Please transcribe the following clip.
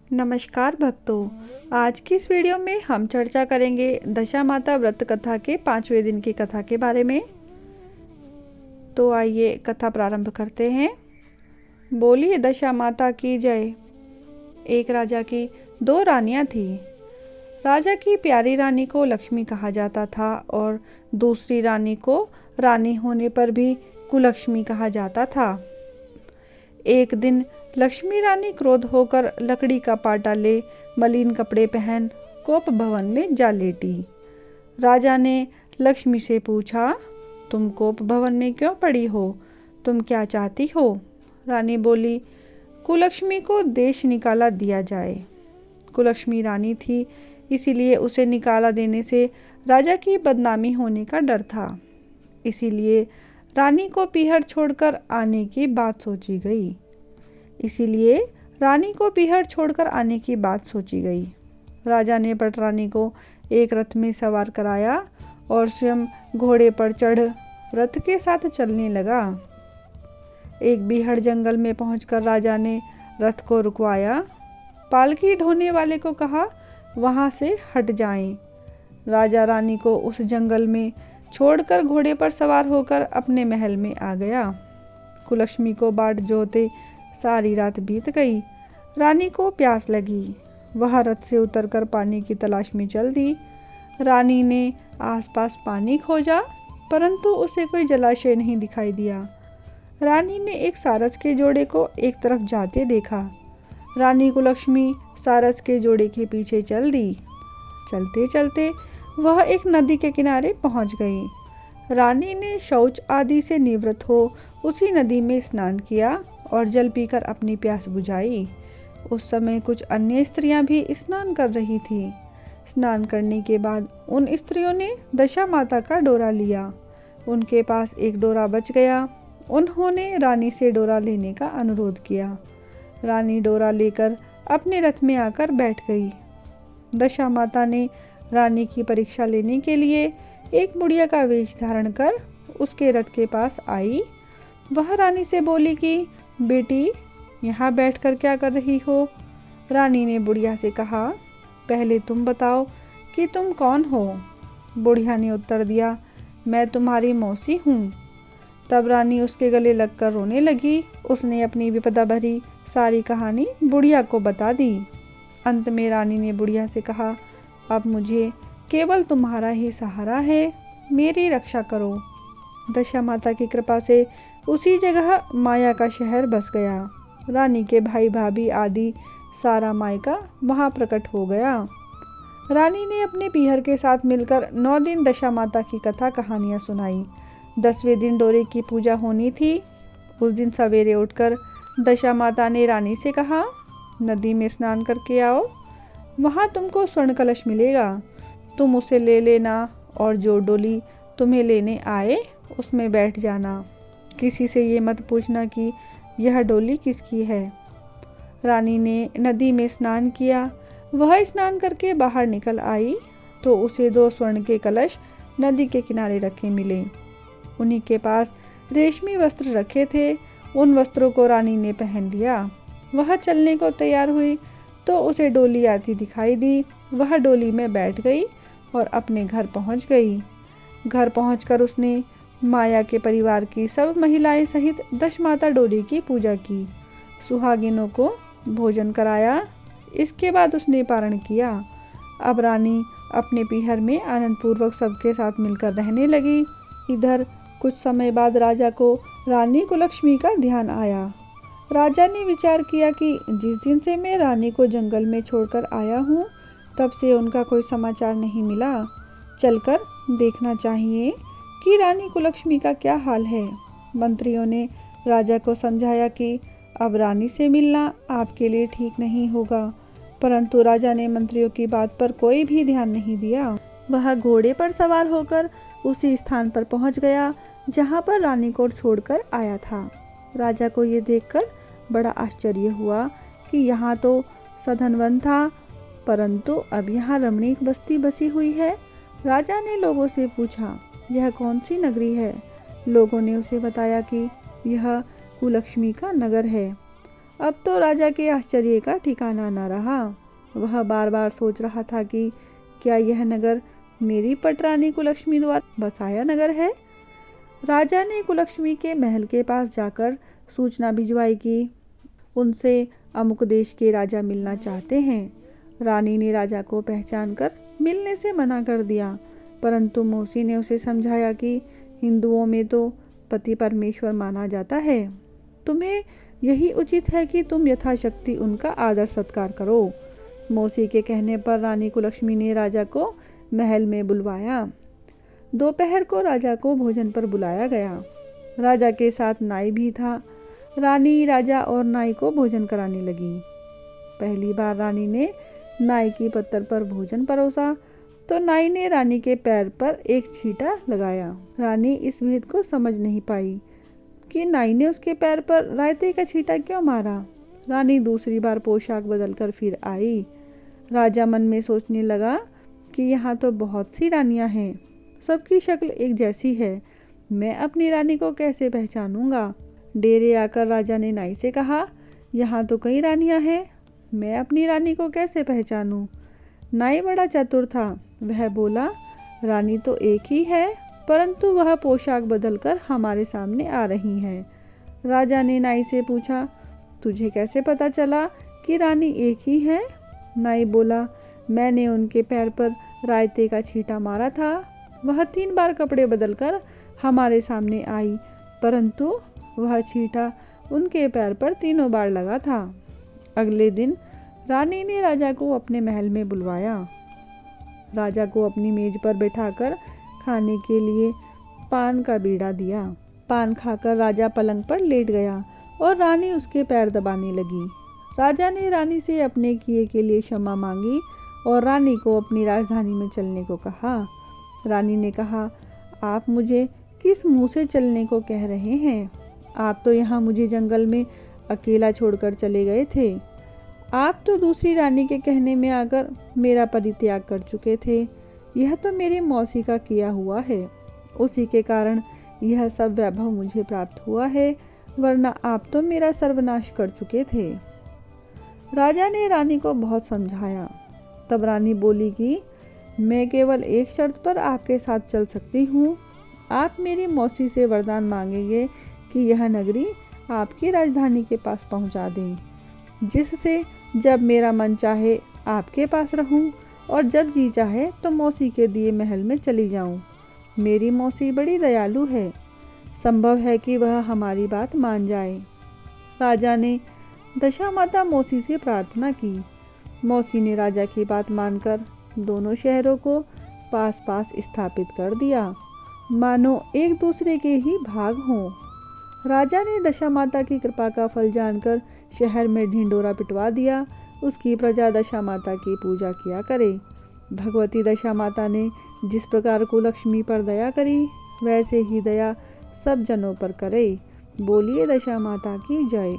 नमस्कार भक्तों, आज की इस वीडियो में हम चर्चा करेंगे दशा माता व्रत कथा के 5वें दिन की कथा के बारे में। तो आइए कथा प्रारंभ करते हैं। बोलिए दशा माता की जय। एक राजा की 2 रानियां थी। राजा की प्यारी रानी को लक्ष्मी कहा जाता था और दूसरी रानी को रानी होने पर भी कुलक्ष्मी कहा जाता था। एक दिन लक्ष्मी रानी क्रोध होकर लकड़ी का पाटा ले मलिन कपड़े पहन कोप भवन में जा लेटी। राजा ने लक्ष्मी से पूछा, तुम कोप भवन में क्यों पड़ी हो? तुम क्या चाहती हो? रानी बोली, कुलक्ष्मी को देश निकाला दिया जाए। कुलक्ष्मी रानी थी, इसीलिए उसे निकाला देने से राजा की बदनामी होने का डर था। इसीलिए रानी को पीहर छोड़कर आने की बात सोची गई। राजा ने पटरानी को एक रथ में सवार कराया और स्वयं घोड़े पर चढ़ रथ के साथ चलने लगा। एक बीहड़ जंगल में पहुंचकर राजा ने रथ को रुकवाया। पालकी ढोने वाले को कहा, वहां से हट जाएं। राजा रानी को उस जंगल में छोड़कर घोड़े पर सवार होकर अपने महल में आ गया। कुलक्ष्मी को बाट जोहते सारी रात बीत गई। रानी को प्यास लगी। वह रथ से उतरकर पानी की तलाश में चल दी। रानी ने आसपास पानी खोजा, परंतु उसे कोई जलाशय नहीं दिखाई दिया। रानी ने एक सारस के जोड़े को एक तरफ जाते देखा। रानी कुलक्ष्मी सारस के जोड़े के पीछे चल दी। चलते चलते वह एक नदी के किनारे पहुंच गई। रानी ने शौच आदि से निवृत्त हो उसी नदी में स्नान किया और जल पीकर अपनी प्यास बुझाई। उस समय कुछ अन्य स्त्रियां भी स्नान कर रही थी। स्नान करने के बाद उन स्त्रियों ने दशा माता का डोरा लिया। उनके पास एक डोरा बच गया। उन्होंने रानी से डोरा लेने का अनुरोध किया। रानी डोरा लेकर अपने रथ में आकर बैठ गई। दशा माता ने रानी की परीक्षा लेने के लिए एक बुढ़िया का वेश धारण कर उसके रथ के पास आई। वह रानी से बोली कि बेटी, यहाँ बैठकर क्या कर रही हो? रानी ने बुढ़िया से कहा, पहले तुम बताओ कि तुम कौन हो? बुढ़िया ने उत्तर दिया, मैं तुम्हारी मौसी हूँ। तब रानी उसके गले लगकर रोने लगी। उसने अपनी विपदा भरी सारी कहानी बुढ़िया को बता दी। अंत में रानी ने बुढ़िया से कहा, अब मुझे केवल तुम्हारा ही सहारा है, मेरी रक्षा करो। दशा माता की कृपा से उसी जगह माया का शहर बस गया। रानी के भाई भाभी आदि सारा मायका वहाँ प्रकट हो गया। रानी ने अपने पीहर के साथ मिलकर 9 दिन दशा माता की कथा कहानियाँ सुनाई। 10वें दिन डोरे की पूजा होनी थी। उस दिन सवेरे उठकर दशा माता ने रानी से कहा, नदी में स्नान करके आओ, वहाँ तुमको स्वर्ण कलश मिलेगा, तुम उसे ले लेना और जो डोली तुम्हें लेने आए उसमें बैठ जाना। किसी से ये मत पूछना कि यह डोली किसकी है। रानी ने नदी में स्नान किया। वह स्नान करके बाहर निकल आई तो उसे 2 स्वर्ण के कलश नदी के किनारे रखे मिले। उन्हीं के पास रेशमी वस्त्र रखे थे। उन वस्त्रों को रानी ने पहन लिया। वह चलने को तैयार हुई तो उसे डोली आती दिखाई दी। वह डोली में बैठ गई और अपने घर पहुंच गई। घर पहुंचकर उसने माया के परिवार की सब महिलाएं सहित दश माता डोली की पूजा की। सुहागिनों को भोजन कराया। इसके बाद उसने पारण किया। अब रानी अपने पीहर में आनंदपूर्वक सबके साथ मिलकर रहने लगी। इधर कुछ समय बाद राजा को रानी कुलक्ष्मी का ध्यान आया। राजा ने विचार किया कि जिस दिन से मैं रानी को जंगल में छोड़कर आया हूँ, तब से उनका कोई समाचार नहीं मिला। चलकर देखना चाहिए कि रानी कुलक्ष्मी का क्या हाल है। मंत्रियों ने राजा को समझाया कि अब रानी से मिलना आपके लिए ठीक नहीं होगा, परंतु राजा ने मंत्रियों की बात पर कोई भी ध्यान नहीं दिया। वह घोड़े पर सवार होकर उसी स्थान पर पहुंच गया जहां पर रानी को छोड़कर आया था। राजा को ये देखकर बड़ा आश्चर्य हुआ कि यहाँ तो सधन वन था, परंतु अब यहाँ रमणीक बस्ती बसी हुई है। राजा ने लोगों से पूछा, यह कौन सी नगरी है? लोगों ने उसे बताया कि यह कुलक्ष्मी का नगर है। अब तो राजा के आश्चर्य का ठिकाना न रहा। वह बार बार सोच रहा था कि क्या यह नगर मेरी पटरानी कुलक्ष्मी द्वारा बसाया नगर है। राजा ने कुलक्ष्मी के महल के पास जाकर सूचना भिजवाई कि उनसे अमुक देश के राजा मिलना चाहते हैं। रानी ने राजा को पहचान कर मिलने से मना कर दिया, परंतु मौसी ने उसे समझाया कि हिंदुओं में तो पति परमेश्वर माना जाता है। तुम्हें यही उचित है कि तुम यथाशक्ति उनका आदर सत्कार करो। मौसी के कहने पर रानी कुलक्ष्मी ने राजा को महल में बुलवाया। दोपहर को राजा को भोजन पर बुलाया गया। राजा के साथ नाई भी था। रानी राजा और नाई को भोजन कराने लगी। पहली बार रानी ने नाई की पत्थर पर भोजन परोसा तो नाई ने रानी के पैर पर एक छींटा लगाया। रानी इस भेद को समझ नहीं पाई कि नाई ने उसके पैर पर रायते का छींटा क्यों मारा। रानी दूसरी बार पोशाक बदलकर फिर आई। राजा मन में सोचने लगा कि यहाँ तो बहुत सी रानियाँ हैं, सबकी शक्ल एक जैसी है, मैं अपनी रानी को कैसे पहचानूंगा। डेरे आकर राजा ने नाई से कहा, यहाँ तो कई रानियाँ हैं, मैं अपनी रानी को कैसे पहचानूं। नाई बड़ा चतुर था। वह बोला, रानी तो एक ही है, परंतु वह पोशाक बदलकर हमारे सामने आ रही है। राजा ने नाई से पूछा, तुझे कैसे पता चला कि रानी एक ही है। नाई बोला, मैंने उनके पैर पर रायते का छींटा मारा था। वह 3 बार कपड़े बदलकर हमारे सामने आई, परंतु वह छींटा उनके पैर पर 3 बार लगा था। अगले दिन रानी ने राजा को अपने महल में बुलवाया। राजा को अपनी मेज पर बैठाकर खाने के लिए पान का बीड़ा दिया। पान खाकर राजा पलंग पर लेट गया और रानी उसके पैर दबाने लगी। राजा ने रानी से अपने किए के लिए क्षमा मांगी और रानी को अपनी राजधानी में चलने को कहा। रानी ने कहा, आप मुझे किस मुंह से चलने को कह रहे हैं? आप तो यहाँ मुझे जंगल में अकेला छोड़कर चले गए थे। आप तो दूसरी रानी के कहने में आकर मेरा परित्याग कर चुके थे। यह तो मेरी मौसी का किया हुआ है, उसी के कारण यह सब वैभव मुझे प्राप्त हुआ है, वरना आप तो मेरा सर्वनाश कर चुके थे। राजा ने रानी को बहुत समझाया। तब रानी बोली कि मैं केवल एक शर्त पर आपके साथ चल सकती हूँ। आप मेरी मौसी से वरदान मांगेंगे कि यह नगरी आपकी राजधानी के पास पहुँचा दें, जिससे जब मेरा मन चाहे आपके पास रहूं और जब जी चाहे तो मौसी के दिए महल में चली जाऊं। मेरी मौसी बड़ी दयालु है, संभव है कि वह हमारी बात मान जाए। राजा ने दशामाता मौसी से प्रार्थना की। मौसी ने राजा की बात मानकर दोनों शहरों को पास पास स्थापित कर दिया, मानो एक दूसरे के ही भाग हों। राजा ने दशामाता की कृपा का फल जानकर शहर में ढिंडोरा पिटवा दिया। उसकी प्रजा दशामाता की पूजा किया करे। भगवती दशामाता ने जिस प्रकार कुलक्ष्मी पर दया करी, वैसे ही दया सब जनों पर करे। बोलिए दशामाता की जय।